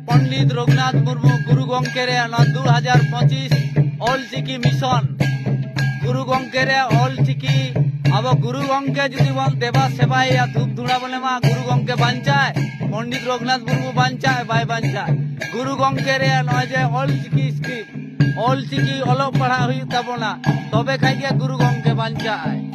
पंडित रघुनाथ मुर्मू गुरु गंके 2025 ऑलचिकी mission गुरु गंके ऑलचिकी अब गुरु गंके जुदी बन देवा सेवाय या धूप धुड़ा बोले मा गुरु गंके बांचाए पंडित रघुनाथ मुर्मू बांचाए बाय बांचाए गुरु गंके नय ऑलचिकी स्क्रिप्ट ऑलचिकी अलग पढ़ा हुई तबना तबे खाई गुरु गंके बांचाए।